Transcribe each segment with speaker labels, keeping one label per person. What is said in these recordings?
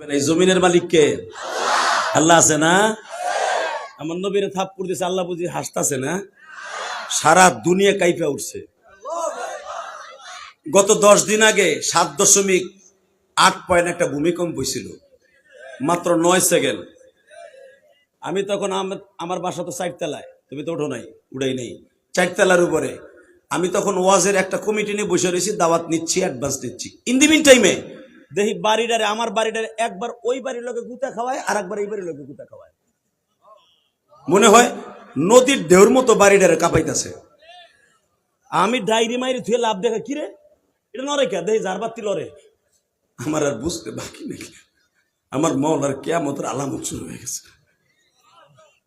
Speaker 1: এই জমিনের মালিক কে? আল্লাহ আছে না? আমার নবীরে থাপ্পড় দিয়েছে, আল্লাহ বুঝি হাসতাছে না? সারা দুনিয়া কাইপা উঠছে। গত 10 দিন আগে 7.8 পয়েন্ট একটা ভূমিকম্প হয়েছিল, মাত্র 9 সেকেন্ড। আমি তখন আমার বাসা তো 4 তলায়, তুমি তো ওঠো নাই, উড়াই নেই, 4 তলার উপরে। আমি তখন ওয়াজের একটা কমিটি নিয়ে বসে রয়েছি, দাওয়াত নিচ্ছি, অ্যাডভান্স নিচ্ছি। ইন দি মিন টাইমে দেখি বাড়িটারে, আমার বাড়িটারে একবার ওই বাড়ির লোকে গুতা খাওয়ায়, আর একবার এই বাড়ির লোকে গুতা খাওয়ায়। মনে হয় নদীর ঢেউর মতো বাড়িটারে কাঁপাইতেছে। আমি ডাইরি মাইরি থুয়ে লাভ দেখা, কিরে এটা নরে কে, দেখি জারবাতি লরে। আমার আর বুঝতে বাকি নেই, আমার মওলার কিয়ামতের আলামত শুরু হয়ে গেছে।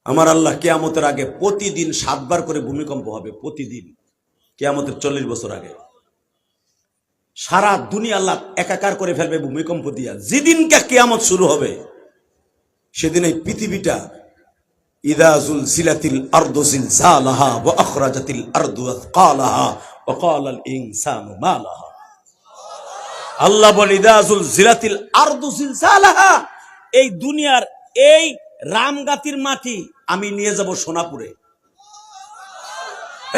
Speaker 1: আমার আল্লাহ কিয়ামতের আগে প্রতিদিন 7 বার করে ভূমিকম্প হবে, প্রতিদিন। কিয়ামতের 40 বছর আগে সারা দুনিয়া আল্লাহ একাকার করে ফেলবে ভূমিকম্প দিয়া। যেদিনকে কিয়ামত শুরু হবে সেদিন এই পৃথিবীটা ইযা যুলজিলাতিল আরদু জিলজালাহা ওয়া আখরাজাতিল আরদু আথকালাহা ওয়া ক্বালাল ইনসানু মা লাহা। আল্লাহ বলে ইযা যুলজিলাতিল আরদু জিলজালাহা, এই দুনিয়ার এই রামগাতির মাটি আমি নিয়ে যাব সোনাপুরে।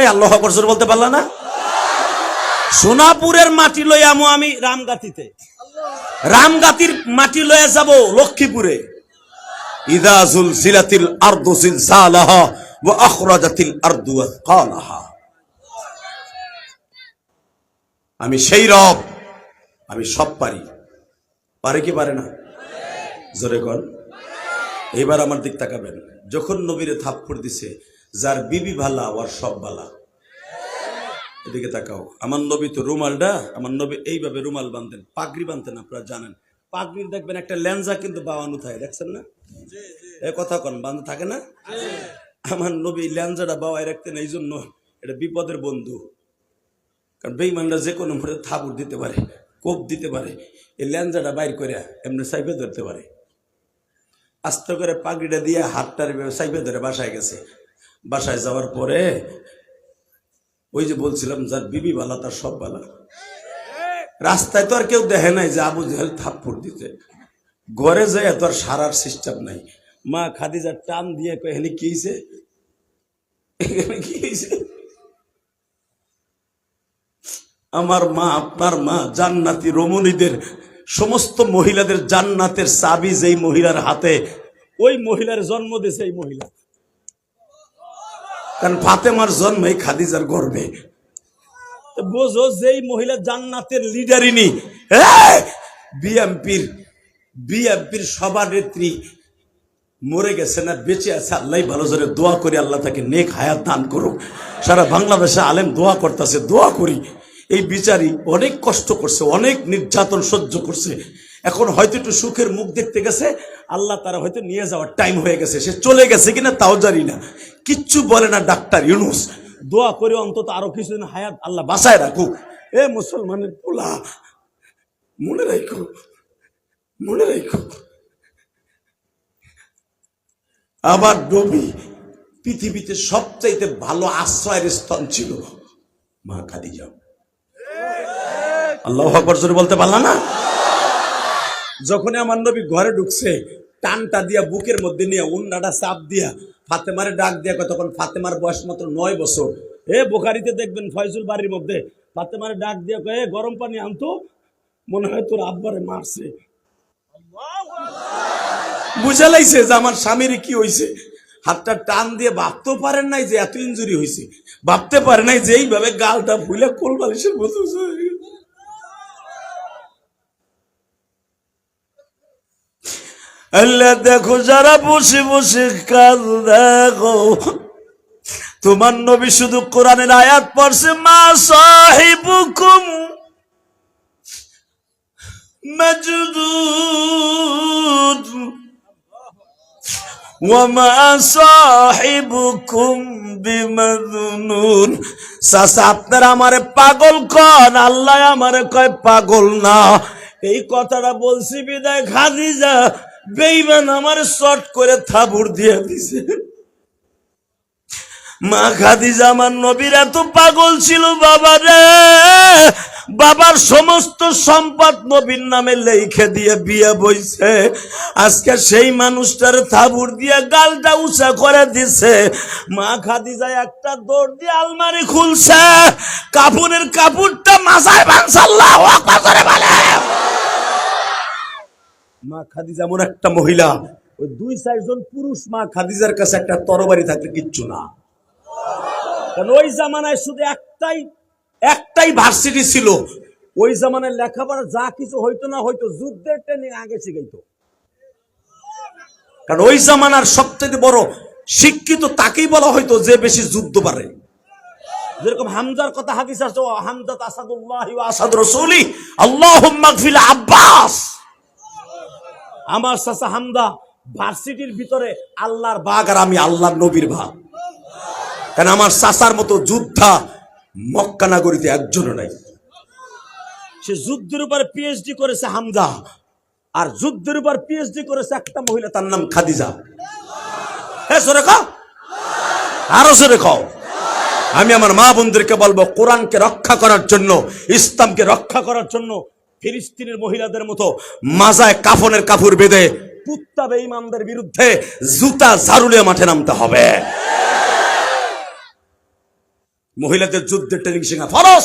Speaker 1: এই আল্লাহু আকবার জোরে বলতে পারলা না? সোনাপুরের মাটি লয়ে আমো আমি রামগাতিতে, রামগাতির মাটি লয়ে যাব লক্ষ্মীপুরে। ইযা যুলজিলাতিল আরদু জিলজালাহা ওয়া আখরাজাতিল আরদু আথকালাহা। আমি সেই রব, আমি সব পারি। পারে কি পারে না? জোরে কর। এবার আমার দিক তাকাবেন। যখন নবীরে থাপ্পড় দিছে, যার বিবি ভালা ওর সব ভালা। এদিকে তাকাও। আমার নবী তো রুমালটা, আমার নবী এইভাবে রুমাল বাঁধতেন, পাগড়ি বাঁধতেন। আপনারা জানেন পাগড়ির দেখবেন একটা লেঞ্জা কিন্তু বাওয়ানো থাকে, দেখছেন না? এ কথা কোন বাঁধা থাকে না? আমার নবী লেঞ্জাটা বাওয়ায় রাখতেন, এই জন্য এটা বিপদের বন্ধু। কারণ বেঈমানরা যে কোনো মুহূর্তে থাপড় দিতে পারে, কোপ দিতে পারে। এই লেঞ্জাটা বাইর করে এমনি সাইফে ধরতে পারে। আস্তে করে পাগড়িটা দিয়ে হাতটার সাইফে ধরে বাসায় গেছে। বাসায় যাওয়ার পরে ওই যে বলছিলাম, যার বিবি ভালা তার সব ভালা। রাস্তায় তো আর কেউ দেখে নাই যে আবু জেহেল থাপ্পড় দিতে। ঘরে যায় তো আর সারার সিস্টেম নাই। মা খাদিজা টান দিয়ে কয়, এখানে কি হয়েছে? এখানে কি হয়েছে? আমার মা, আপনার মা জান্নাতি রমণীদের, সমস্ত মহিলাদের জান্নাতের চাবি যেই মহিলার হাতে, ওই মহিলার জন্ম দিয়েছে এই মহিলা। কারণ ফাতেমার জন্ম এই খাদিজার গর্ভে। বোঝো যেই মহিলা জান্নাতের লিডারিনী, বিএমপির সভানেত্রী, মরে গেছে না বেঁচে আছে আল্লাহ ভালো। জোরে দোয়া করি আল্লাহ তাকে নেক হায়াত দান করুক। সারা বাংলাদেশে আলেম দোয়া করতেছে, দোয়া করি। এই বিচারী অনেক কষ্ট করছে, অনেক নির্যাতন সহ্য করছে। এখন হয়তো একটু সুখের মুখ দেখতে গেছে, আল্লাহ তারা হয়তো নিয়ে যাওয়ার টাইম হয়ে গেছে। সে চলে গেছে কিনা তাও জানি না, কিচ্ছু বলে না ডাক্তার ইউনুস। দোয়া করে অন্তত আরো কিছুদিন হায়াত আল্লাহ বাঁচায় রাখুক। এ মুসলমানের পোলা, মনে রাখো, মনে রাখো। আবার নবী পৃথিবীতে সবচাইতে ভালো আশ্রয়ের স্থান ছিল মা খাদিজা। আল্লাহু আকবার জোরে বলতে পারলাম না? যখন আমার নবী ঘরে ঢুকছে, টানটা দিয়া বুকের মধ্যে নিয়ে উন্নাটা চাপ দিয়া ফাতেমারে ডাক দিয়া, তখন ফাতেমার বয়স মাত্র 9 বছর। বুখারীতে দেখবেন ফয়জুল বাড়ির মধ্যে ফাতেমারে ডাক দিয়া কয়ে, গরম পানি আনতো, মনে হয় তোর আব্বারে মারছে। বুঝা লাইছে যে আমার স্বামীর কি হয়েছে। হাতটা টান দিয়ে ভাবতেও পারেন নাই যে এত ইনজুরি হয়েছে, ভাবতে পারে নাই যে এইভাবে গালটা ভুলে কোল বালিশের মতো। আল্লাহ দেখো যারা বসে বসে কাজ দেখো, তোমার নবী শুধু কোরআনের আয়াত পড়ছে, মা সাহিবুকুম মাজদুদ ওয়া মা সাহিবুকুম বিমাজনুন। সাসা আপনারা আমারে পাগল কন, আল্লাহ আমারে কয় পাগল না। এই কথাটা বলছি বিদায় খাদিজা বেঈমান আমার শর্ট করে থাবুর দিয়ে দিছে। মা খাদিজা আমার নবীর এত পাগল ছিল বাবা রে, বাবার সমস্ত সম্পদ নবীর নামে লেখে দিয়ে বিয়ে বইছে। আজকে সেই মানুষটার থাবুর দিয়ে গালটা উঁচা করে দিছে। মা খাদিজা একটা দৌড় দিয়ে আলমারি খুলছে, কাপড়ের কাপড়টা মাথায় বাঁধছে। আল্লাহু আকবার করে বলে। মা খাদিজা এমন একটা মহিলা, ওই 2-4 জন পুরুষ মা খাদিজার কাছে একটা তরবারি থাকলে কিচ্ছু না। কারণ ওই জামানায় শুধু একটাই ভার্সিটি ছিল। ওই জামানায় লেখাপড়া যা কিছু হইতো না হইতো, যুদ্ধের ট্রেনিং আগে শিখাইতো। কারণ ওই জামানার সবচেয়ে বড় শিক্ষিত তাকেই বলা হইতো যে বেশি যুদ্ধ পারে। যেরকম হামজার কথা হাদিস আছে, হামজা আসাদুল্লাহ ওয়া আসাদ রাসূলি আল্লাহুম্মা গফির আব্বাস। আমার চাচা হামজা ভার্সিটির ভিতরে আল্লাহর বাগ, আর আমি আল্লাহর নবীর ভাগ। কারণ আমার চাচার মতো যোদ্ধা মক্কা নগরীতে একজনও নাই। সে যুদ্ধের উপর পিএইচডি করেছে হামজা, আর যুদ্ধের উপর পিএইচডি করেছে একটা মহিলা, তার নাম খাদিজা। হ্যাঁ জোরে কও, আরো জোরে কও। আমি আমার মা বোনদেরকে বলবো, কোরআনকে রক্ষা করার জন্য, ইসলামকে রক্ষা করার জন্য ফিলিস্তিনের মহিলাদের মতো মাজায় কাফনের কাপড় বেঁধে কুত্তা বেঈমানদের বিরুদ্ধে জুতা ঝাড়ুলে মাঠে নামতে হবে। মহিলাদের যুদ্ধের ট্রেনিং শেখা ফরজ।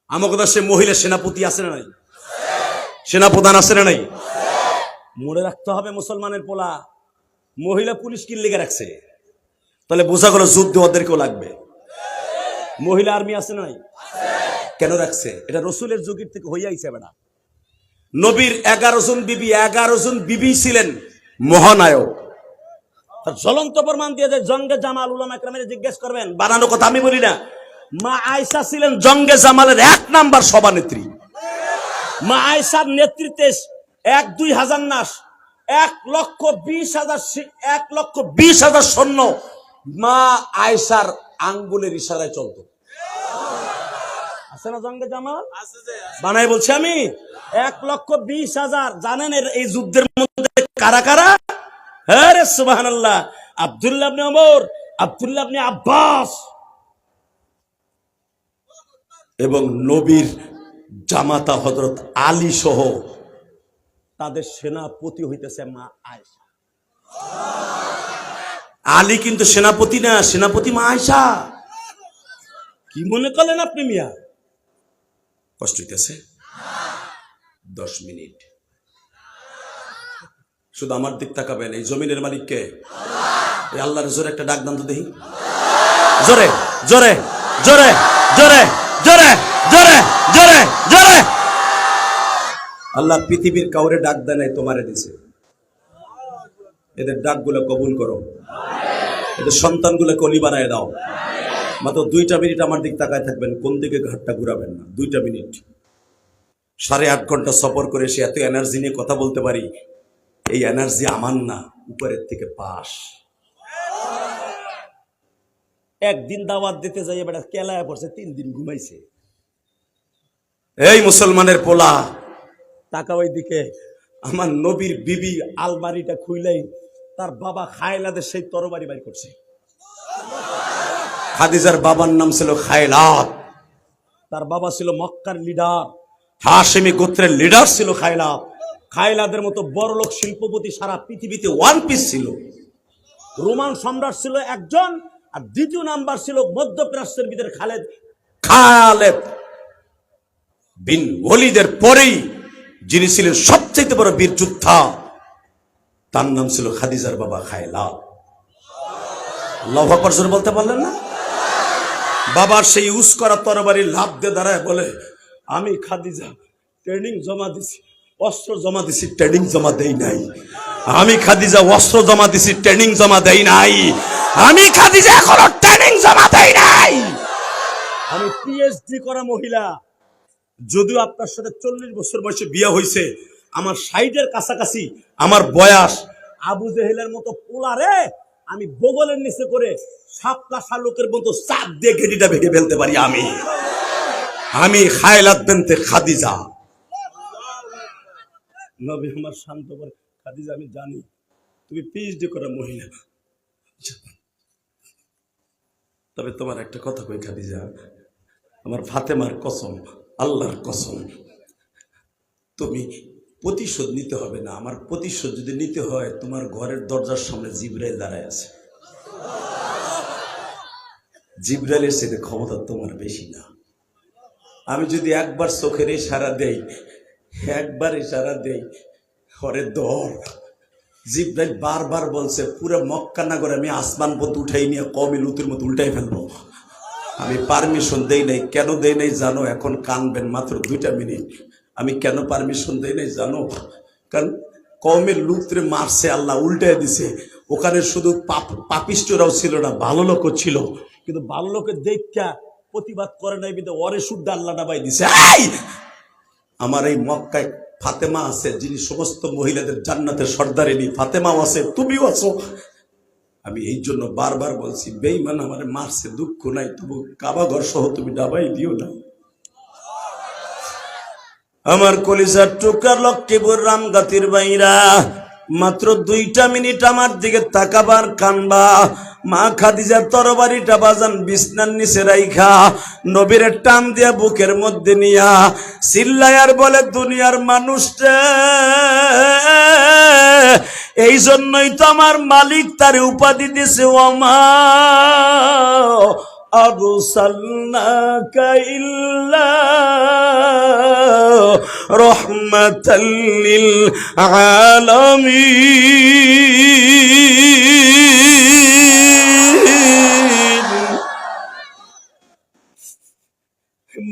Speaker 1: আমাকে দেশে মহিলা সেনাপতি আছে না নাই? সেনাপ্রধান আছে না নাই? মনে রাখতে হবে মুসলমানের পোলা মহিলা পুলিশ কি লেগে রাখছে, তাহলে বোঝা গেল যুদ্ধ ওদেরকেও লাগবে। মহিলা আর্মি আছে না নাই? কেন রাখছে? এটা রসুলের যুগের থেকে হইয়া আইছে। বেটা নবীর 11 জন বিবি ছিলেন মহানায়ক। তার জ্বলন্ত প্রমাণ দিয়ে যায় জঙ্গে জামাল। উলামা ইকরামের জিজ্ঞেস করবেন, বানানো কথা আমি বলি না। মা আয়েশা ছিলেন জঙ্গে জামালের 1 নাম্বার সভানেত্রী। মা আয়েশার নেতৃত্বে 1-2 হাজার নাস, 1,20,000 সৈন্য মা আয়েশার আঙ্গুলের ইশারায় চলতো। আছে না জঙ্গে জামাল? বানাই বলছি আমি। 1,20,000। জানেন এই যুদ্ধের মধ্যে কারা কারা? হ্যাঁ রে সুবহানাল্লাহ। আব্দুল্লাহ ইবনে ওমর, আব্দুল্লাহ ইবনে আব্বাস এবং নবীর জামাতা হযরত আলী সহ তাদের সেনাপতি হইতেছে মা আয়েশা। আলী কিন্তু সেনাপতি না, সেনাপতি মা আয়েশা। কি মনে করলেন আপনি মিয়া? কষ্ট হইতেছে? 10 মিনিট শুধু আমার দিক তাকাবেন। এই জমিনের মালিক কে? এই আল্লাহর জোরে একটা ডাক দান তো দেখি। জোরে জোরে জোরে জোরে জোরে জোরে জোরে জোরে। আল্লাহ পৃথিবীর কাউরে ডাক দেয় নাই, তোমারে দিছে। এদের ডাকগুলো কবুল করো, এদের সন্তানগুলোকে অলি বানায় দাও। মাত্র 2টা মিনিট আমার দিক তাকায় থাকবেন, কোন দিকে ঘাটটা ঘুরাবেন না। 2টা মিনিট। 8.5 ঘন্টা সফর করে এসে এত এনার্জি নিয়ে কথা বলতে পারি। এই এনার্জি আমার না, উপরের থেকে পাস। একদিন দাওয়াত দিতে যাই বেটা কেলায় পড়ছে, 3 দিন ঘুমাইছে। এই মুসলমানের পোলা টাকা ওই দিকে। আমার নবীর বিবি আলমারিটা খুইলাই তার বাবা খায়লাদের সেই তরবারি বাড়ি করছে। খাদিজার বাবার নাম ছিল খায়লাদ। তার বাবা ছিল মক্কার লিডার, হাশেমি গোত্রের লিডার ছিল খায়লাদ। খায়লাদের মতো বড় লোক শিল্পপতি সারা পৃথিবীতে 1 পিস ছিল। রোমান সম্রাট ছিল একজন, আর 2য় নাম্বার ছিল মধ্যপ্রাচ্যের ভিতরে খালেদ বিন ওয়ালিদের পরেই যিনি ছিলেন সবচেয়ে বড় বীর যোদ্ধা, তার নাম ছিল খাদিজার বাবা খায়লাদ। আল্লাহু আকবার জোরে বলতে পারলেন না? বাবার সেই ইউজ করা তরবারি লাভ দিয়ে দাঁড়ায় বলে, আমি খাদিজা ট্রেনিং জমা দিছি, অস্ত্র জমা দিছি, ট্রেনিং জমা দেই নাই। আমি খাদিজা অস্ত্র জমা দিছি, ট্রেনিং জমা দেই নাই। আমি খাদিজা এখনো ট্রেনিং জমা দেই নাই। আমি পিএইচডি করা মহিলা, যদিও আপনার সাথে 40 বছর বয়সে বিয়ে হয়েছে, আমার 60-এর কাছাকাছি আমার বয়স। আবু জেহেলের মতো পোলারে আমি বগলের নিচে করে সাপলা শালুকের মতো চাপ দিয়ে ঘেটিটা ভেঙে ফেলতে পারি। আমি খায়লাদ বিনতে খাদিজা। নবী আমার শান্ত করে, খাদিজা আমি জানি তুমি পিএইচডি করা মহিলা, তবে তোমার একটা কথা কই খাদিজা, আমার ফাতেমার কসম, আল্লাহর কসম, তুমি প্রতিশোধ নিতে হবে না। আমার প্রতিশোধ যদি নিতে হয়, তোমার ঘরের দরজার সামনে জিবরাইল দাঁড়ায় আছে। জিবরাইলের সাথে ক্ষমতা তোমার বেশি না। আমি যদি একবার চোখের ইশারা দেই, একবার ইশারা দেই, ঘরে দর। জিবরাইল বারবার বলছে পুরো মক্কা নগরে আমি আসমান পথ উঠাই নিয়ে কওমে লুতের মতো উল্টাই ফেলবো। আমি পারমিশন দেই নাই। কেন দেই নাই জানো? এখন কানবেন, মাত্র 2টা মিনিট। আমি কেন পারমিশন দেই নাই জানো? কারণ কওমে লুতরে মারছে আল্লাহ, উল্টাই দিছে। ওখানে শুধু পাপিষ্টরাও ছিল না, ভালো লোকও ছিল, কিন্তু ভালো লোকের দেখা প্রতিবাদ করে নাই বিধে ওরে শুদ্ধ আল্লাহ নামাই দিছে। আমার এই মক্কায় ফাতেমা আছে, যিনি সমস্ত মহিলাদের জান্নাতের সর্দারিনী। ফাতেমাও আছে, তুমিও আছো। আমি এই জন্য বারবার বলছি, বেঈমান আমারে মারছে, দুঃখ নাই, তবু কাবা ঘর সহ তুমি ডাবাই দিও না। আমার কলিজার টুকরা লক্ষ্মীপুর রামগাতির বাইরা, মাত্র 2টা মিনিট আমার দিকে তাকাবার, কানবা। মা খাদিজার তরবারিটা বাজান বিছনার নিচে রাইখা নবীর টান দিয়া বুকের মধ্যে নিয়া চিল্লায়ার বলে, দুনিয়ার মানুষটা, এই জন্যই তো আমার মালিক তার উপাধি দিছে, ওমা আরসালনাকা ইল্লা রাহমাতাল লিল আলামিন।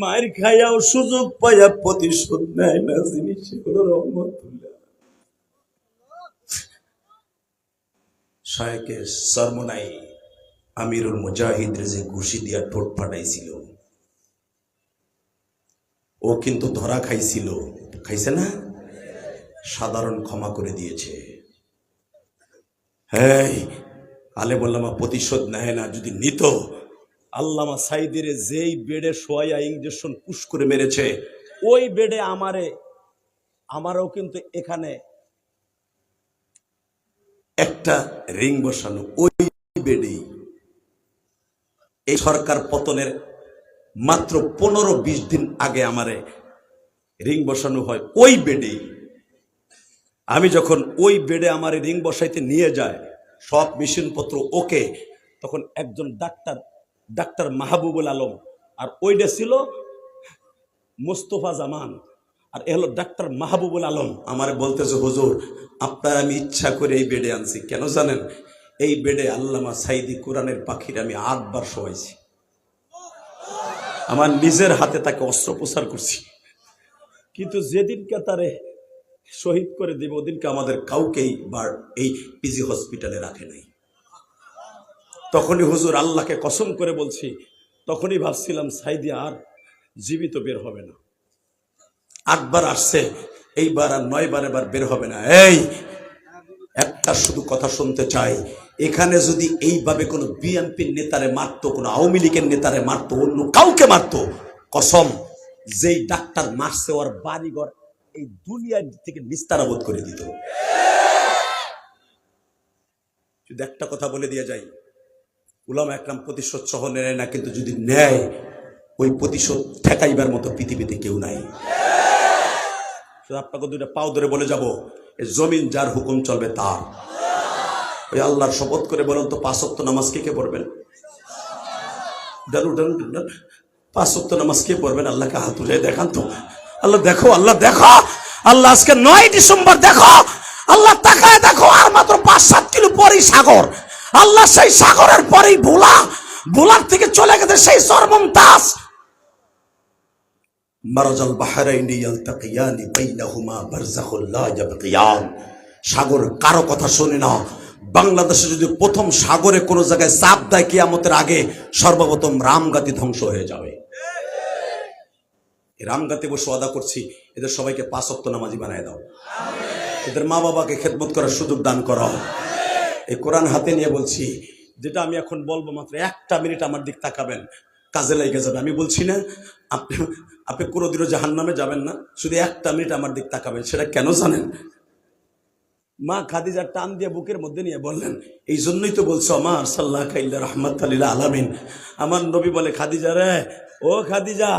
Speaker 1: মায়ের খাইয়াও সুযোগ পাইয়া প্রতিশোধ নেয় না, জিনিস হলো রহমতুল্লাহ। শায়েখে সরমনাই আমিরুল মুজাহিদের যে ঘুষি দিয়া ঠোঁট ফাটাইছিল, ও কিন্তু ধরা খাইছিল, খাইছে না? সাধারণ ক্ষমা করে দিয়েছে। হ্যাঁ, আলে বললামা প্রতিশোধ নেয় না। যদি নিত, আল্লামা সাইদিরে যেই বেডে শোয়া ইঞ্জেকশন পুশ করে মেরেছে, ওই বেডে আমারও কিন্তু এখানে একটা রিং বসানো, ওই বেডেই। এই সরকার পতনের মাত্র 15-20 দিন আগে আমারে রিং বসানো হয় ওই বেডেই। আমি যখন ওই বেডে আমার রিং বসাইতে নিয়ে যায়, সব মেশিনপত্র ওকে, তখন একজন ডাক্তার মাহবুবুল আলম, আর ওইটা ছিল মোস্তফা জামান, আর এ হলো ডাক্তার মাহবুবুল আলম। আমার বলতেছে, হুজুর আপনার আমি ইচ্ছা করে এই বেডে আনছি। কেন জানেন? এই বেডে আল্লামা সাইদি কোরআনের পাখির আমি 8 বার শোয়াইছি। আমার নিজের হাতে তাকে অস্ত্রোপচার করছি। কিন্তু যেদিনকে তারে শহীদ করে দিব, ওদিনকে আমাদের কাউকেই এই পিজি হসপিটালে রাখে নাই। তখনই হুজুর আল্লাহকে কসম করে বলছি, তখনই ভাবছিলাম সাইদি আর জীবিত বের হবে না। 8 বার আসছে, এইবার আর 9 বার এবার বের হবে না। এই একটা শুধু কথা শুনতে চাই, এখানে যদি এইভাবে কোনো বিএনপির নেতারে মারতো, কোনো আওয়ামী লীগের নেতারে মারতো, অন্য কাউকে মারতো, কসম, যেই ডাক্তার মারছে ওর বাড়িঘর এই দুনিয়া থেকে নিস্তারাবোধ করে দিত। যদি একটা কথা বলে দিয়ে যাই, উলামা একরাম প্রতিশোধ সহ নেয় না, কিন্তু যদি নেয়, ওই প্রতিশোধ ঠেকাইবার মতো পৃথিবীতে কেউ নাই। আপনাকে 2টা পাও ধরে বলে যাব, এই জমিন যার হুকুম চলবে তার। ওই আল্লাহর শপথ করে বলেন তো, 5 ওয়াক্ত নামাজ কে পড়বেন? 5 ওয়াক্ত নামাজ কে পড়বেন? আল্লাহকে হাত উঠে দেখান তো। আল্লাহ দেখো, আল্লাহ দেখো, আল্লাহ আজকে 9 ডিসেম্বর দেখো, আল্লাহ তাকায় দেখো, আর মাত্র 5-7 কিলো পরেই সাগর। আল্লাহ সেই সাগরের পরেই ভোলার থেকে চলে গেছে সেই সরমমতাজ। মারাজাল বাহরাইনি ইয়ালতাকিয়ানি বাইনাহুমা বারযাখুল লা ইয়াবগিয়ান। সাগর কারো কথা শুনে না। বাংলাদেশে যদি প্রথম সাগরে কোনো জায়গায় চাপ দেয় কিয়ামতের আগে, সর্বপ্রথম রামগাতি ধ্বংস হয়ে যাবে। রামগাতি বসে ওয়াদা করছি, এদের সবাইকে 5 ওয়াক্ত নামাজি বানায় দাও। এদের মা বাবাকে খেদমত করার সুযোগ দান করো। এই কোরআন হাতে নিয়ে বলছি, যেটা আমি এখন বলবো, মাত্র 1টা মিনিট আমার দিক তাকাবেন, কাজে লেগে যাবে। আমি বলছি না আপনি কোনোদিনও জাহান্নামে যাবেন না, শুধু 1টা মিনিট আমার দিক তাকাবেন। সেটা কেন জানেন? মা খাদিজা টান দিয়ে বুকের মধ্যে নিয়ে বললেন, এই জন্যই তো বলছো আমার সাল্লাল্লাহু আলাইহি রাহমাতাল লিল আলামিন। আমার নবী বলে, খাদিজা রে, ও খাদিজা,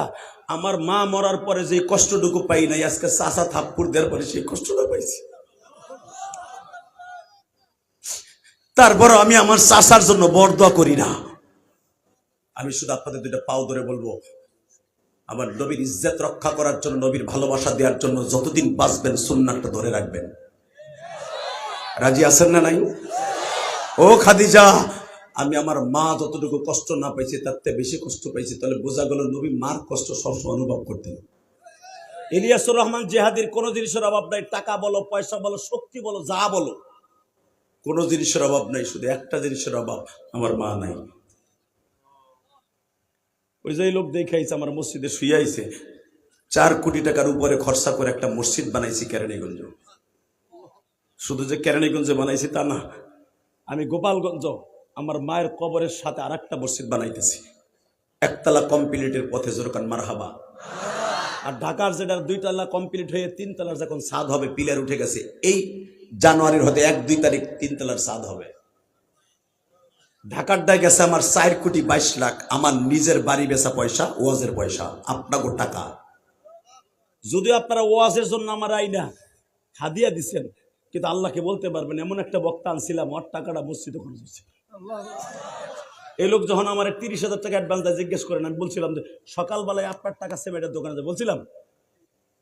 Speaker 1: আমার মা মরার পরে যে কষ্টটুকু পাই নাই, আজকে চাচা থাপ্পড় দেওয়ার পরে সেই কষ্টটা পাইছি। তারপর আমি আমার চাচার জন্য বরদোয়া করি না। আমি শুধু আপনাদের দুইটা পাও ধরে বলবো, আমার নবীর ইজ্জত রক্ষা করার জন্য, নবীর ভালোবাসা দেওয়ার জন্য যতদিন বাঁচবেন সুন্নাতটা ধরে রাখবেন। রাজি আছেন না নাই? ও খাদিজা, আমি আমার মা যতটুকু কষ্ট না পাইছি তার থেকে বেশি কষ্ট পাইছি। তাহলে বোঝা গেল নবী মার কষ্ট সবসময় অনুভব করতেন। ইলিয়াসুর রহমান জিহাদির কোনো জিনিসের অভাব নাই, টাকা বলো, পয়সা বলো, শক্তি বলো, যা বলো, কোনো জিনিসের অভাব নাই, শুধু একটা জিনিসের অভাব, আমার মা নাই। ওই যে লোক দেখাইছে আমার মসজিদে শুয়াইছে, 4 কোটি টাকার উপরে খরচা করে একটা মসজিদ বানাইছি কেরানীগঞ্জ। শুধু যে কেরানীগঞ্জে বানাইছি তা না, আমি গোপালগঞ্জ আমার মায়ের কবরের সাথে আর একটা মসজিদ বানাইতেছি, একতলা কমপ্লিটের পথে, জোরকান মারহাবা। আর ঢাকার যেটা 2 তলা কমপ্লিট হয়ে 3 তলার যখন ছাদ হবে, পিলার উঠে গেছে, এই জানুয়ারির হতে 1-2 তারিখ 3 তলার ছাদ হবে। ঢাকারটায় গেছে আমার 4 কোটি 22 লাখ, আমার নিজের বাড়ি বেচা পয়সা, ওয়াজের পয়সা, আপনাকে টাকা। যদিও আপনারা ওয়াজের জন্য আমার আইনা হাদিয়া দিচ্ছেন, কিন্তু আল্লাহকে বলতে পারবেন এমন একটা বক্তা আনছিলাম, ওর টাকাটা মসজিদে খরচ হচ্ছে। এই লোক যখন আমার 30,000 টাকা অ্যাডভান্স দেয়, জিজ্ঞেস করেন, আমি বলছিলাম যে সকালবেলায় আপনার টাকা সিমেন্টের দোকানে বলছিলাম,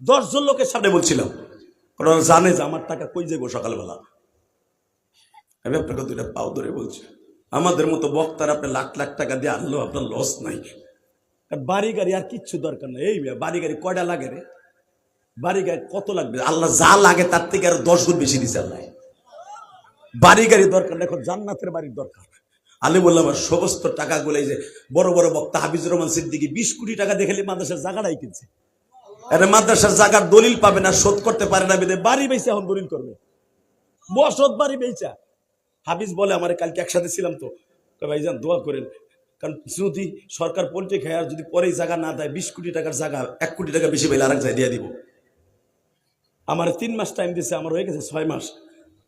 Speaker 1: 10 জন লোকের সামনে বলছিলাম, কারণ জানে যে আমার টাকা কই যাবো সকালবেলা। আমি আপনাকে 2টা পাও ধরে বলছি, আমাদের মতো বক্তার আপনি লাখ লাখ টাকা দিয়ে আনলেও আপনার লস নাই। বাড়ি গাড়ি আর কিচ্ছু দরকার নেই। এই বাড়ি গাড়ি কয়টা লাগে রে? বাড়ি গাড়ি কত লাগবে? আল্লাহ যা লাগে তার থেকে আরো 10 গুণ বেশি দিচ্ছে আল্লাহ। বাড়ি গাড়ি দরকার না, এখন জান্নাতের বাড়ির দরকার। আমি বললাম আমার সমস্ত টাকাগুলো, এই যে বড় বড় বক্তা হাফিজুর রহমান সিদ্দিকী 20 কোটি টাকা দেখলে মাদ্রাসার জায়গাটাই কিনছে। আরে মাদ্রাসার জায়গার দলিল পাবে না, শোধ করতে পারে না, বেঁধে বাড়ি বেচে এখন দলিল করবে, বসত বাড়ি বেচা। হাফিজ বলে, আমার কালকে একসাথে ছিলাম তো, ভাইজান দোয়া করেন, কারণ যদি সরকার পোল্ট্রি খায় আর যদি পরেই জায়গা না দেয়, 20 কোটি টাকার জায়গা 1 কোটি টাকা বেশি পাইলে আরেক জায়গায় দিয়ে দিব। আমার 3 মাস টাইম দিচ্ছে, আমার হয়ে গেছে 6 মাস,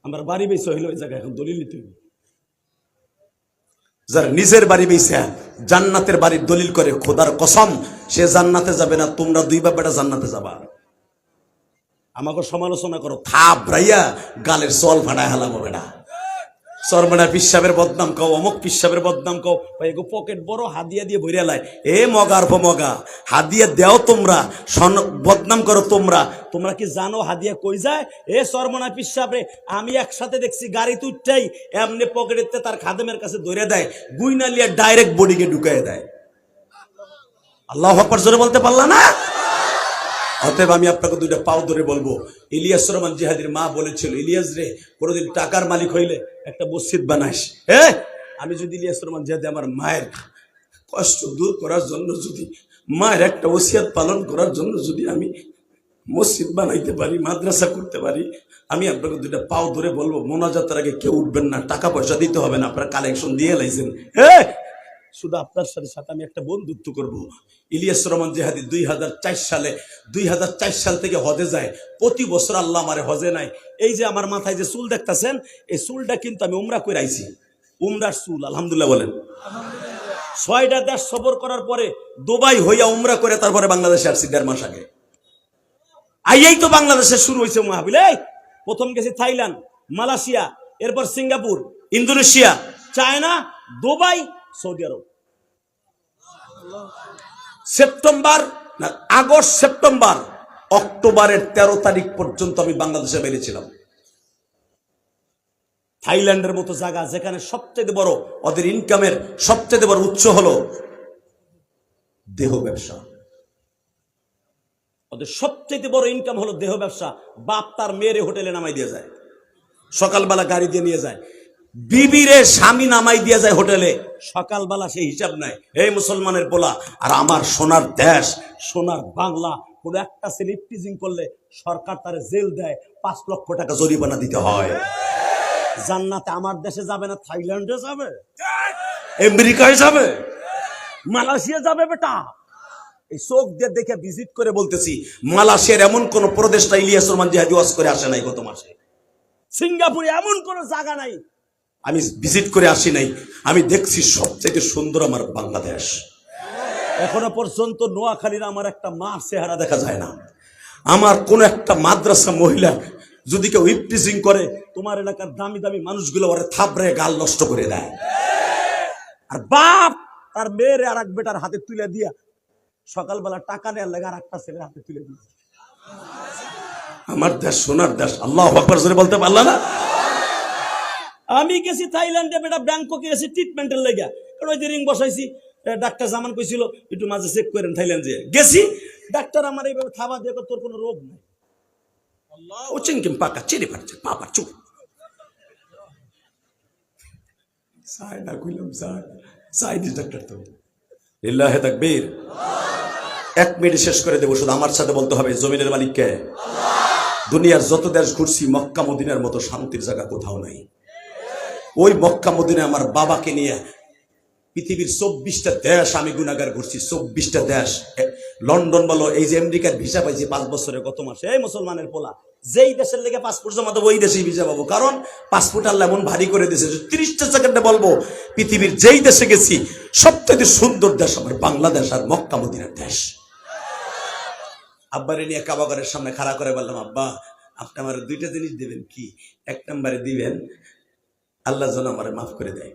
Speaker 1: আমার বাড়ি বেচে হইলো ওই জায়গায়, এখন দলিল নিতে হবে। যার নিজের বাড়ি বেচে জান্নাতের বাড়ির দলিল করে, খোদার কসম সে জান্নাতে যাবে না, তোমরা 2 বাপেটা জান্নাতে যাবা। আমাকে সমালোচনা করো, থাপ রাইয়া গালের চল ফাটায় হালাবো বেটা, সরমানা পিসাবের বদনাম কও, অমুক পিসাবের বদনাম কও, ভাই গো পকেট বড়, হাদিয়া দিয়ে ভরিয়া লাই। এ মগার মগা, হাদিয়া দেও তোমরা, বদনাম করো তোমরা। তোমরা কি জানো হাদিয়া কই যায়? এ সরমানা পিসাবে আমি একসাথে দেখছি, গাড়ি তুইটাই এমনি পকেটেতে তার খাদেমের কাছে ধরে দেয়, গুইনা লিয়া ডাইরেক্ট বডিকে ঢুকাই দেয়। আল্লাহু আকবার জোরে বলতে পারলা না? অতএব আমি আপনাকে 2টা পাও ধরে বলবো, ইলিয়াসুর রহমান জিহাদির মা বলেছিল, ইলিয়াস রে, কোনোদিন টাকার মালিক হইলে একটা মসজিদ বানাইস। হ্যাঁ, আমি যদি ইলিয়াসুর রহমান জিহাদি আমার মায়ের কষ্ট দূর করার জন্য, যদি মায়ের একটা ওসিয়াত পালন করার জন্য যদি আমি মসজিদ বানাইতে পারি, মাদ্রাসা করতে পারি, আমি আপনাকে 2টা পাও ধরে বলবো, মোনাজাতের আগে কেউ উঠবেন না, টাকা পয়সা দিতে হবে না, আপনারা কালেকশন দিয়ে লাইছেন। হ্যাঁ, শুধু আপনার সাথে আমি একটা বন্ধুত্ব করব। ইলিয়াসুর রহমান জিহাদি 2004 সাল থেকে হজে যায়, প্রতি বছর আল্লাহ আমারে হজে নাই। এই যে আমার মাথায় যে চুল দেখতেছেন, এই চুলটা কিন্তু আমি উমরা করে আইছি, উমরার চুল, আলহামদুলিল্লাহ বলেন। 6টা দেশ সফর করার পরে দুবাই হইয়া উমরা করে তারপরে বাংলাদেশে আসছি 1.5 মাস আগে। আইয়াই তো বাংলাদেশে শুরু হয়েছে মাহফিল। এই প্রথম গেছি থাইল্যান্ড, মালয়েশিয়া, এরপর Singapore, Indonesia, China, Dubai, Saudi Arab. September না, আগস্ট, সেপ্টেম্বর, অক্টোবরের 13 তারিখ পর্যন্ত আমি বাংলাদেশে বেরিয়েছিলাম। থাইল্যান্ডের মতো জায়গা, যেখানে সবচেয়ে বড়, ওদের ইনকামের সবচেয়ে বড় উৎস হলো দেহ ব্যবসা। ওদের সবচেয়ে বড় ইনকাম হলো দেহ ব্যবসা। বাপ তার মেয়েরে হোটেলে নামাই দিয়ে যায়, সকালবেলা গাড়ি দিয়ে নিয়ে যায়, বিবিরে স্বামী নামাই দিয়ে যায় হোটেলে, সকালবেলা সেই হিসাব নাই। এই মুসলমানের পোলা, আর আমার সোনার দেশ, সোনার বাংলা, কোন একটা স্লিপ টিজিং করলে সরকার তারে জেল দেয়, 5 লক্ষ টাকা জরিমানা দিতে হয়। জান্নাতে আমার দেশে যাবে না, থাইল্যান্ডে যাবে, আমেরিকায় যাবে, মালয়েশিয়া যাবে বেটা। এই চোখ দিয়ে দেখে ভিজিট করে বলতেছি, মালয়েশিয়ার এমন কোন প্রদেশটা ইলিয়াসুর রহমান জিহাদি ওয়াজ করে আসে নাই গত মাসে। সিঙ্গাপুরে এমন কোনো জায়গা নাই আমি ভিজিট করে আসি নাই, আমি দেখছি সবচেয়ে সুন্দর আমার বাংলাদেশ। এখনো পর্যন্ত নোয়াখালীর আমার একটা মার চেহারা দেখা যায় না। আমার কোন একটা মাদ্রাসা মহিলা যদি কেউ ইপটিজিং করে, তোমার এলাকার দামি দামি মানুষগুলো ওরে থাবড়ে গাল নষ্ট করে দেয়। আর বাপ তার মেয়ের আর এক বেটার হাতে তুলে দিয়া সকালবেলা টাকা নেওয়ার লাগে আর একটা ছেলের হাতে তুলে দিয়ে। আমার দেশ সোনার দেশ, আল্লাহু আকবার জোরে বলতে পারলা না? আমি গেছি থাইল্যান্ডে, বেটা ব্যাংককে গেছি ট্রিটমেন্টের লেগে, ওই যে রিং বসাইছি, ডাক্তার জামান কইছিল একটু মাঝে চেক করেন। থাইল্যান্ডে গেছি, ডাক্তার আমার এইভাবে থাবা দিয়ে তোর কোনো রোগ নাই, ও চিংকিম পাকা চিনি পাচ্ছে পাপা চুপ সাই না কইলাম সাই দিস ডাক্তার তো লিল্লাহে তাকবীর। 1 মিনিট শেষ করে দেবো, শুধু আমার সাথে বলতে হবে জমিনের মালিক কে? দুনিয়ার যত দেশ ঘুরছি মক্কা মদিনার মতো শান্তির জায়গা কোথাও নাই। ওই মক্কা মদিনায় আমার বাবাকে নিয়ে পৃথিবীর 24টা দেশ আমি গুনাহগার ঘুরছি, 24টা দেশ। লন্ডন বলো, এই যে আমেরিকার ভিসা পাইছি 5 বছরে গত মাসে, এই মুসলমানের পোলা যেই দেশের লেগে পাসপোর্ট জমা দেবো ওই দেশেই ভিসা পাবো, কারণ পাসপোর্ট আল্লাহ এমন ভারী করে দিয়েছে। 30টা সেকেন্ডে বলবো পৃথিবীর যেই দেশে গেছি সবথেকে সুন্দর দেশ আমার বাংলাদেশ আর মক্কা মদিনার দেশ। আব্বারে নিয়ে কাবাগরের সামনে খাড়া করে বললাম, আব্বা আপনি আমার 2টা জিনিস দেবেন। কি? 1 নম্বরে দিবেন আল্লাহ যেন আমারে মাফ করে দেয়,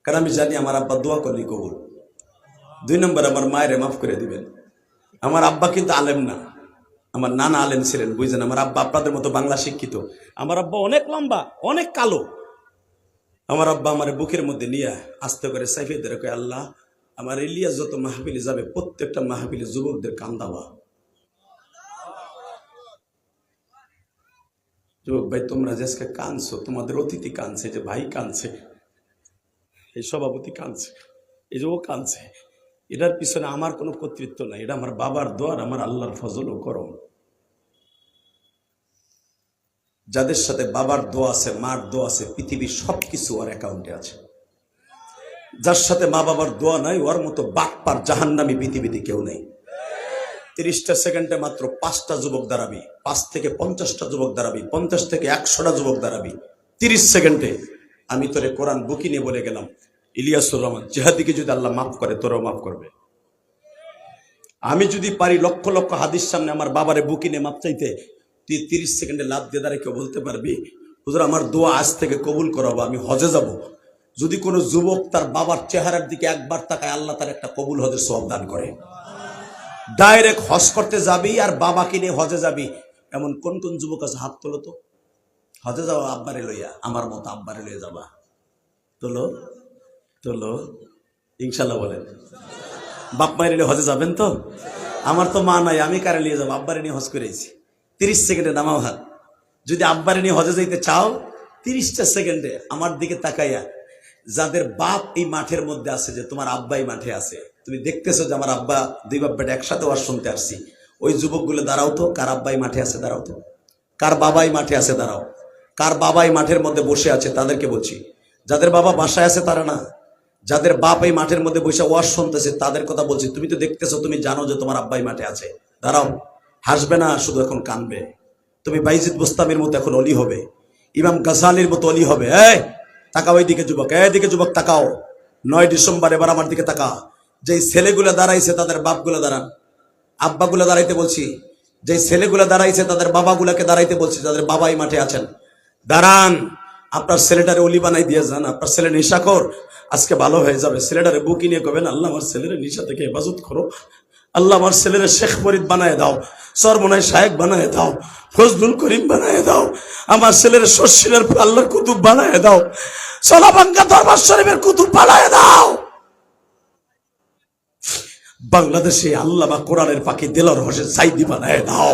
Speaker 1: কারণ আমি জানি আমার আব্বা দোয়া করলি কবুল। 2 নম্বর আমার মায়েরে মাফ করে দিবেন। আমার আব্বা কিন্তু আলেম না, আমার নানা আলেম ছিলেন, বুঝলেন? আমার আব্বা আপনাদের মতো বাংলা শিক্ষিত। আমার আব্বা অনেক লম্বা, অনেক কালো। আমার আব্বা আমার বুকের মধ্যে নিয়ে আস্তে করে সাইফে ধরে কয়, আল্লাহ আমার ইলিয়াস যত মাহফিলে যাবে প্রত্যেকটা মাহফিলে যুবকদের কান্দাবা। যুবক ভাই তোমরা যে আজকে কাঁদছো, তোমাদের অতিথি কাঁদছে, যে ভাই কাঁদছে, এই সভাপতি কাঁদছে, এই যে ও কাঁদছে, এটার পিছনে আমার কোনো কর্তৃত্ব নাই। এটা আমার বাবার দোয়ার, আমার আল্লাহর ফজল ও করম। যাদের সাথে বাবার দোয়া আছে, মার দোয়া আছে, পৃথিবীর সবকিছু ওর অ্যাকাউন্টে আছে। যার সাথে মা বাবার দোয়া নাই, ওর মতো বাটপার জাহান্নামী পৃথিবীতে কেউ নেই। 30টা সেকেন্ডে মাত্র 5টা যুবক দাঁড়াবি, 5 থেকে 50টা যুবক দাঁড়াবি, 50 থেকে 100টা যুবক দাঁড়াবি। 30 সেকেন্ডে আমি তোরে কোরআন বুকি নিয়ে বলে গেলাম, ইলিয়াসুর রহমান জিহাদিকে যদি আল্লাহ মাফ করে তোরাও মাফ করবে। আমি যদি পারি লক্ষ লক্ষ হাদিস সামনে আমার বাবারে বুকি নিয়ে মাপ চাইতে, তুই 30 সেকেন্ডে লাভ দিয়ে দাঁড়িয়ে কেউ বলতে পারবি হুজুর আমার দোয়া আজ থেকে কবুল করাবো, আমি হজে যাব। যদি কোনো যুবক তার বাবার চেহারার দিকে একবার তাকায়, আল্লাহ তার একটা কবুল হজের সওয়াব দান করে। ডাইরেক্ট হজ করতে যাবি আর বাবাকে নিয়ে হজে যাবি, এমন কোন কোন যুবক আছে? হাত তোলো তো। হজে যাওয়া আব্বারে লইয়া, আমার মতো আব্বারে লইয়া যাবা, তোলো তোলো, ইনশাল্লাহ বলেন। বাপ মায়ের নিয়ে হজে যাবেন তো? আমার তো মা নাই, আমি কারে নিয়ে যাবো? আব্বারে নিয়ে হজ করেছি। 30 সেকেন্ডে নামাও হাত। যদি আব্বারে নিয়ে হজে যাইতে চাও, 30টা সেকেন্ডে আমার দিকে তাকাইয়া, যাদের বাপ এই মাঠের মধ্যে আছে, যে তোমার আব্বা এই মাঠে আছে, তুমি দেখতেছো যে আমার আব্বা 2 বাপ বেটা একসাথে ওয়াজ শুনতে আসছি, ওই যুবকগুলো দাঁড়াও তো, কার আব্বাই মাঠে আছে দাঁড়াও তো, কার বাবাই মাঠে আছে দাঁড়াও, কার বাবাই মাঠের মধ্যে বসে আছে তাদেরকে বলছি। যাদের বাবা বাসায় আছে তারা না, যাদের বাপ এই মাঠের মধ্যে বসে ওয়াজ শুনতেছে তাদের কথা বলছি। তুমি তো দেখতেছো, তুমি জানো যে তোমার আব্বাই মাঠে আছে, দাঁড়াও। হাসবে না, শুধু এখন কানবে। তুমি বাইজিদ বুস্তামির মতো এখন অলি হবে, ইমাম গাজালির মতো অলি হবে। এই তাকাও এইদিকে যুবক, এইদিকে যুবক তাকাও। 9 ডিসেম্বর এবার আমার দিকে তাকা। যেই ছেলেগুলো দাঁড়াইছে তাদের বাপগুলো দাঁড়ান, আব্বাগুলো দাঁড়াইতে বলছি। যেই ছেলেগুলো দাঁড়াইছে তাদের বাবাগুলোকে দাঁড়াইতে বলছি, যাদের বাবাই মাঠে আছেন দাঁড়ান। আপনার ছেলেটারে অলি বানাই দিয়ে যান। আপনার ছেলে নেশাখোর, আজকে ভালো হয়ে যাবে। ছেলেটারে বুকি নিয়ে কবেন, আল্লাহ আমার ছেলের নেশা থেকে হেফাজত করো, আল্লাহ আমার ছেলের শেখ ফরিদ বানায় দাও, সরমনাই শায়েক বানায় দাও, ফজলুল করিম বানায় দাও, আমার ছেলের শশীলের আল্লাহর কুতুব বানায় দাও, সোলাবাঙ্গা দরবার শরীফের কুতুব বানায় দাও। বাংলাদেশে আল্লামা কোরআনের পাখি দেলোয়ার হোসেন সাইদি বানায় দাও।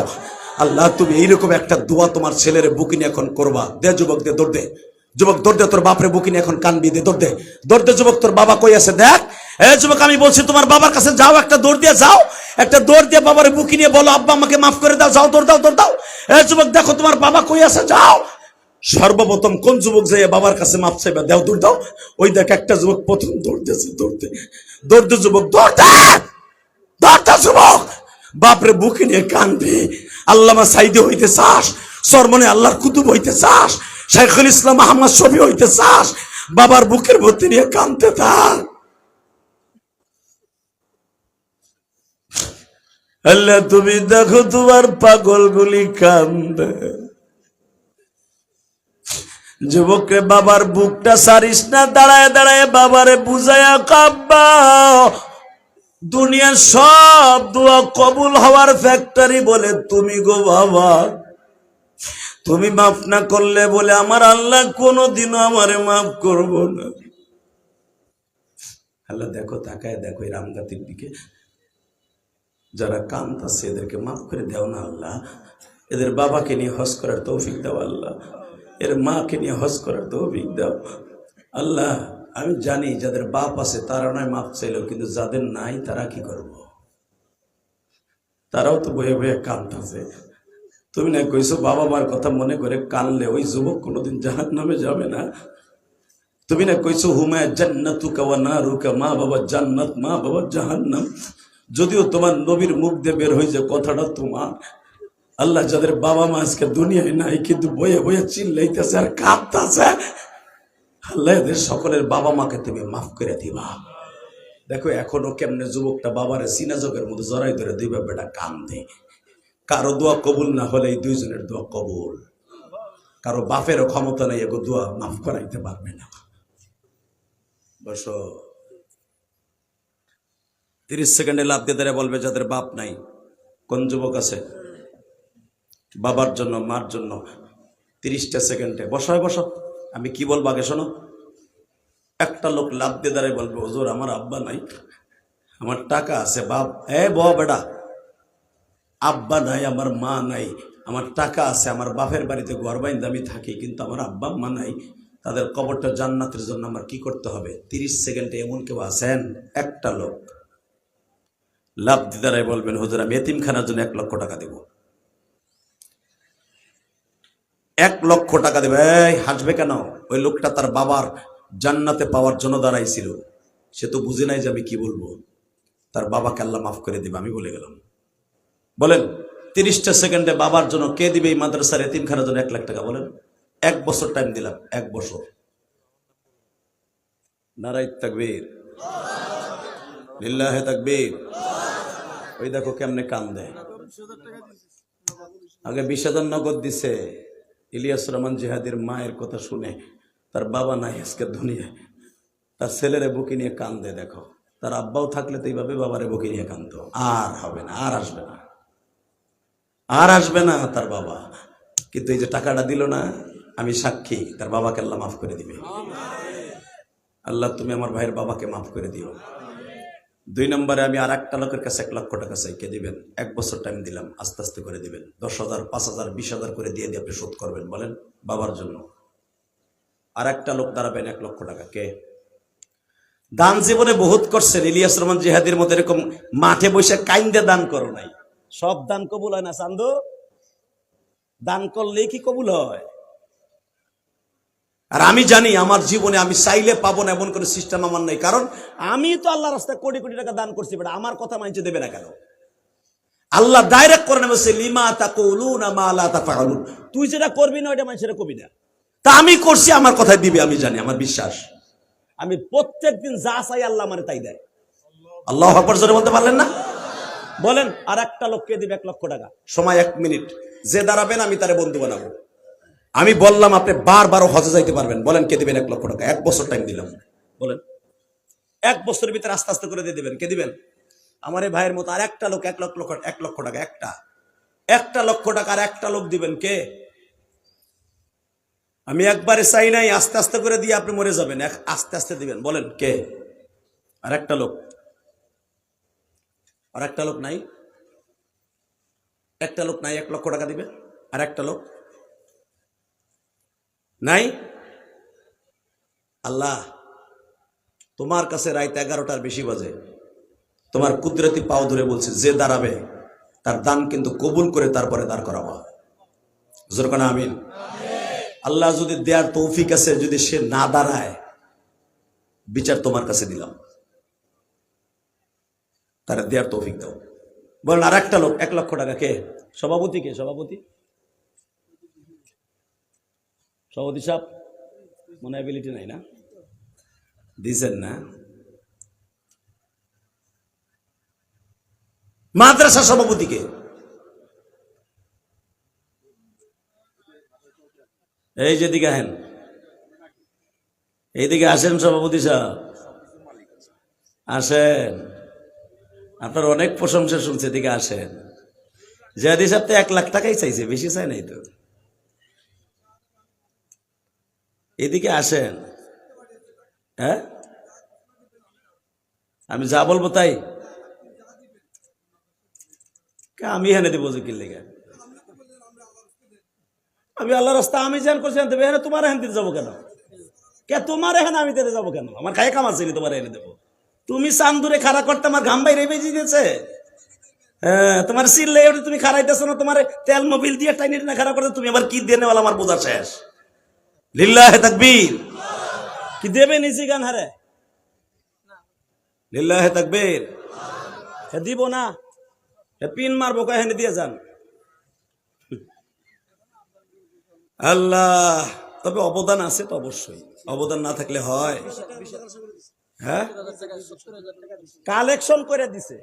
Speaker 1: আল্লাহ তুমি এইরকম একটা দোয়া তোমার ছেলের বুকিনি এখন করবা। দে যুবক, দে দৌড় দে, যুবক দৌড় দে, তোর বাপরে বুকিনি এখন কানবি, দে দৌড় দে, দৌড় দে যুবক, তোর বাবা কই আছে দেখ। এ যুবক আমি বলছি তোমার বাবার কাছে যাও, একটা দৌড় দিয়ে যাও, একটা দৌড় দিয়ে বাবার বুকি নিয়ে বলো আব্বা আমাকে মাফ করে দাও, যাও দৌড় দাও, দৌড় দাও। এ যুবক দেখো তোমার বাবা কই আছে, যাও। সর্বপ্রথম কোন যুবক যাইয়া বাবার কাছে মাপ চাইবা, দেও দৌড় দাও। ওই দেখ একটা যুবক প্রথম দৌড়তেছে, দৌড়তে দৌড়তে যুবক দৌড়তে দৌড়তে যুবক বাপরে বুকে নিয়ে কানবি। আল্লামা সাইদি হইতে চাস, সরমনে আল্লাহর কুতুব হইতে চাস, শাইখুল ইসলাম আহমদ শফি হইতে চাস, বাবার বুকের মধ্যে নিয়ে কাঁদতে থাক। আল্লাহ তুমি দেখো তোমার পাগলগুলি কান্দে। যুবকরে বাবার বুকটা সারিস না, দাঁড়ায় দাঁড়ায় বাবারে বুঝায়া কাব্বা। দুনিয়ার সব দোয়া কবুল হওয়ার ফ্যাক্টরি বলে তুমি গো বাবা। তুমি মাফ না করলে বলে আমার আল্লাহ কোনোদিনও আমারে মাফ করব না। আল্লাহ দেখো, তাকায় দেখো এই রামগাতির দিকে, যারা কাঁদতাছে এদেরকে মাফ করে দাও না আল্লাহ। এদের বাবাকে নিয়ে হজ করার তৌফিক দাও আল্লাহ, এর মাকে নিয়ে হজ করার তৌফিক দাও আল্লাহ। আমি জানি যাদের বাপ আছে তারা নয় মাফ চাইলেও, কিন্তু যাদের নাই তারা কি করব? তারাও তো বয়ে বয়ে কাঁদতেছে। তুমি না কইছো বাবা মার কথা মনে করে কানলে ওই যুবক কোনোদিন জাহান্নামে যাবে না। তুমি না কইছো হুমা জান্নাতুকা ওয়া নারুকা, মা বাবা জান্নাত মা বাবা জাহান্নাম। যদিও তোমার নবীর মুখ দিয়ে বের হয়ে যে কথাটা তোমার, আল্লাহ যাদের বাবা মা আজকে দুনিয়ায় নাই কিন্তু বয়ে বয়ে চিল্লাইতেছে আর কাঁদতেছে, আল্লাহ এদের সকলের বাবা মাকে তুমি মাফ করে দিবা। দেখো এখনো কেমনে যুবকটা বাবারে সিনাজকের মধ্যে জড়াই ধরে দুই বেটা কান্দে। কারো দোয়া কবুল না হলে এই দুইজনের দোয়া কবুল। কারো বাপেরও ক্ষমতা নেই এগো দোয়া মাফ করাইতে পারবে না। বসো। 30 সেকেন্ডে লাভ দিয়ে দাঁড়িয়ে বলবে যাদের বাপ নাই। কোন যুবক আছে বাবার জন্য মার জন্য? 30টা সেকেন্ডে বসায় বসো। আমি কি বলবো আগে শোনো। একটা লোক লাভ দিয়ে দাঁড়িয়ে বলবে হুজুর আমার আব্বা নাই, আমার টাকা আছে। বাপ বেটা, আব্বা নাই, আমার মা নাই, আমার টাকা আছে, আমার বাপের বাড়িতে ঘর বাইন্দে আমি থাকি, কিন্তু আমার আব্বা মা নাই। তাদের কবরটা জান্নাতের জন্য আমার কি করতে হবে? 30 সেকেন্ডে এমন কেউ আছেন? একটা লোক লাভ দিয়ে দাঁড়ায় বলবেন হুজুর আমি এতিমখানার জন্য 1 লক্ষ টাকা দেব। 1 লক্ষ টাকা দেবে। এই হাসবে কেন? ওই লোকটা তার বাবার জান্নাতে পাওয়ার জন্য দাঁড়াইছিল। সে তো বুঝে নাই যে আমি কি বলবো। তার বাবাকে আল্লাহ মাফ করে দিবে, আমি বলে গেলাম। বলেন 30টা সেকেন্ডে বাবার জন্য কে দিবে এই মাদ্রাসার এতিমখানার জন্য 1 লাখ টাকা? বলেন। 1 বছর টাইম দিলাম, 1 বছর। নারায়ে তাকবীর, লিল্লাহে তাকবীর। ওই দেখো কেমনে কান্দে। আগে 20,000 নগদ দিছে। ইলিয়াস রহমান জিহাদির মায়ের কথা শুনে, তার বাবা নাই আজকে দুনিয়ায়, তার ছেলেরে বুকে নিয়ে কান্দে। দেখো তার আব্বাও থাকলে তো এইভাবে বাবারে বুকে নিয়ে কান্দতো। আর হবে না, আর আসবে না, আর আসবে না তার বাবা। কিন্তু এই যে টাকাটা দিল না, আমি সাক্ষী তার বাবাকে আল্লাহ মাফ করে দিবে। আল্লাহ তুমি আমার ভাইয়ের বাবাকে মাফ করে দিও। 2 নম্বরে আমি আর একটা লোকের কাছে 1 লক্ষ টাকা চাই। কে দিবেন? 1 বছর টাইম দিলাম, আস্তে আস্তে করে দিবেন। 10,000, 5,000, 20,000 করে দিয়ে দিয়ে আপনি শোধ করবেন। বলেন বাবার জন্য। আর একটা লোক দাঁড়াবেন 1 লক্ষ টাকা। কে? দান জীবনে বহুত করছেন। ইলিয়াস রহমান জিহাদির মধ্যে এরকম মাঠে বসে কাইন্দে দান করো নাই। সব দান কবুল হয় না চান্দু। দান করলে কি কবুল হয়? আর আমি জানি আমার জীবনে আমি চাইলে পাবো না এমন কোনো সিস্টেম আমার নাই। কারণ আমি তো আল্লাহ রাস্তায় কোটি কোটি টাকা দান করছি, বেটা আমার কথা মানছে দেবে না কেন? আল্লাহ ডাইরেক্ট করে নেবে লিমা তাকুলুনা মা লা তাফআলুন। তুই যেটা করবি না ওইটা মানুষের কবি না। তা আমি করছি, আমার কথাই দিবে, আমি জানি, আমার বিশ্বাস। আমি প্রত্যেকদিন যা চাই আল্লাহ আমারে তাই দেয়। আল্লাহু আকবার জোরে বলতে পারলেন না? বলেন আর একটা লোককে দিবে 1 লক্ষ টাকা। সময় 1 মিনিট। যে দাঁড়াবেন আমি তারে বন্ধু বানাবো। আমি বললাম আপনি বারবার হজে যাইতে পারবেন। বলেন কে দিবেন 1 লক্ষ টাকা? 1 বছর টাইম দিলাম। বলেন 1 বছরের ভিতরে আস্তে আস্তে করে দিয়ে দিবেন। কে দিবেন? আমার এই ভাইয়ের মতো আর একটা লোক 1 লক্ষ টাকা, একটা লক্ষ টাকা আর একটা লোক দিবেন। কে? আমি একবারে চাই নাই, আস্তে আস্তে করে দিয়ে আপনি মরে যাবেন। আস্তে আস্তে দিবেন। বলেন কে? আর একটা লোক, আর একটা লোক নাই? একটা লোক নাই 1 লক্ষ টাকা দিবে? আর একটা লোক নাই? আল্লাহ তোমার কাছে রাত 11টার বেশি বাজে, তোমার কুদরতি পাও ধরে বলছে যে দাঁড়াবে তার দান কিন্তু কবুল করে তারপরে দাঁড় করাবো। হুজুর কোন আমিন। আল্লাহ যদি দেয়ার তৌফিক আছে, যদি সে না দাঁড়ায়, বিচার তোমার কাছে দিলাম, তার দেয়ার তৌফিক দাও। বলেন আর একটা লোক 1 লক্ষ টাকা। কে? সভাপতি। কে সভাপতি? সভাপতি সাহেব মনে অ্যাবিলিটি নাই না, দিছেন না? মাদ্রাসা সভাপতিকে এই যেদিকে আহেন, এইদিকে আসেন সভাপতি সাহেব, আসেন। আপনার অনেক প্রশংসা শুনছে, এদিকে আসেন। জাদি সাহেব তো 1 লাখ টাকাই চাইছে, বেশি চাই নাই তো। এদিকে আসেন। হ্যাঁ, আমি যা বলবো তাই আমি এনে দিব যে কি লেগে। আমি আল্লাহ রাস্তা আমি জান করছি আনতে এখানে, তোমার এখান দিতে যাবো কেন? তোমার এখানে আমি দিতে যাবো কেন? আমার খায় কাম আছে, তোমার এনে দেবো। তুমি চান্দুরে খাড়া করতে আমার ঘাম বাইরে বেজে দিয়েছে। হ্যাঁ, তোমার সিল্লে তুমি খাড়াইতেছো না, তোমার তেল মোবিল দিয়ে টাইনি না খাড়া করতে, তুমি আবার কি দিয়ে নেওয়াল আমার বোঝা শেষ। লিল্লাহে তাকবীর। কি দেবে নিচি গান হারে? লিল্লাহে তাকবীর। দিব না, পিন মারবো, এখানে দিয়ে যান। আল্লাহ, তবে অবদান আছে তো, অবশ্যই অবদান না থাকলে হয়? হ্যাঁ, কালেকশন করে দিছে,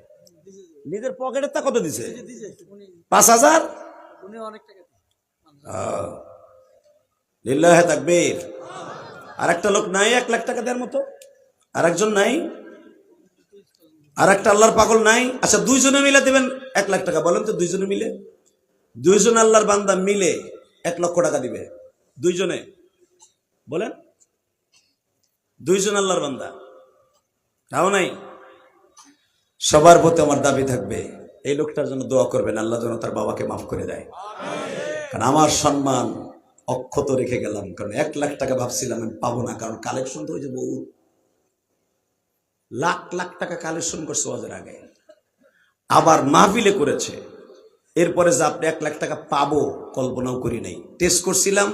Speaker 1: নিজের পকেটের তা কত দিছে? 5,000। লিল্লাহে তাকবীর। আর একটা লোক নাই 1 লাখ টাকা দেওয়ার মতো? আর একজন নাই? আর একটা আল্লাহর পাগল নাই? আচ্ছা, 2 জনে মিলে দেবেন 1 লাখ টাকা, বলেন তো? 2 জনে মিলে, 2 জন আল্লাহর বান্দা মিলে 1 লক্ষ টাকা দিবে? 2 জনে বলেন, 2 জন আল্লাহর বান্দা, তাও নাই? সবার প্রতি আমার দাবি থাকবে, এই লোকটার জন্য দোয়া করবেন, আল্লাহ যেন তার বাবাকে মাফ করে দেয়। কারণ আমার সম্মান অক্ষত রেখে গেলাম, কারণ 1 লাখ টাকা ভাবছিলাম আমি পাবো না, কারণ কালেকশন তো হয়েছে বহু লাখ লাখ টাকা কালেকশন করছে ওয়াজের আগে, আবার মাহফিলে করেছে। এরপরে যে আপনি 1 লাখ টাকা পাবো কল্পনাও করি নাই। টেস্ট করছিলাম,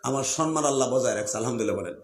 Speaker 1: আমার সম্মান আল্লাহ বজায় রাখছে, আলহামদুলিল্লাহ বলেন।